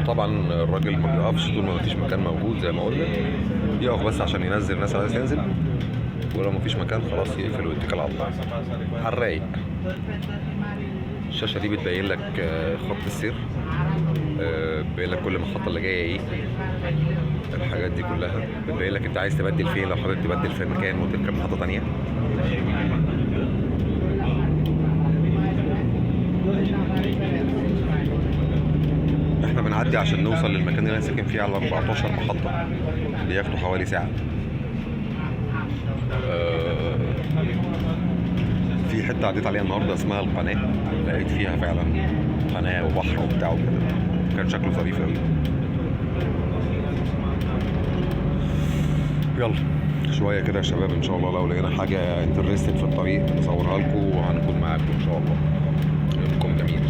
طبعا الراجل ما بيقفش طول ما مفيش مكان موجود، زي ما قلنا يقف بس عشان ينزل الناس عايز تنزل، ولو مفيش مكان خلاص يقفل ويتكل على الله. على الرايق. الشاشه دي بتبين لك خط السير، بتبين لك كل محطه اللي جايه ايه، الحاجات دي كلها بتبين لك انت عايز تبدل فين، لو حضرتك تبدل في مكان وتركب محطه تانيه. احنا بنعدي عشان نوصل للمكان اللي انا ساكن فيه على 14 محطه، بياخدوا حوالي ساعه. في حته عديت عليها النهارده اسمها القناه، لقيت فيها فعلا قناه وبحر وبتاع وكده، كان شكله ظريف قوي. يلا شويه كده يا شباب، ان شاء الله لو لقينا حاجه انترستد في الطريق نصورها لكم وهنكون معاكم ان شاء الله. يومكم جميل.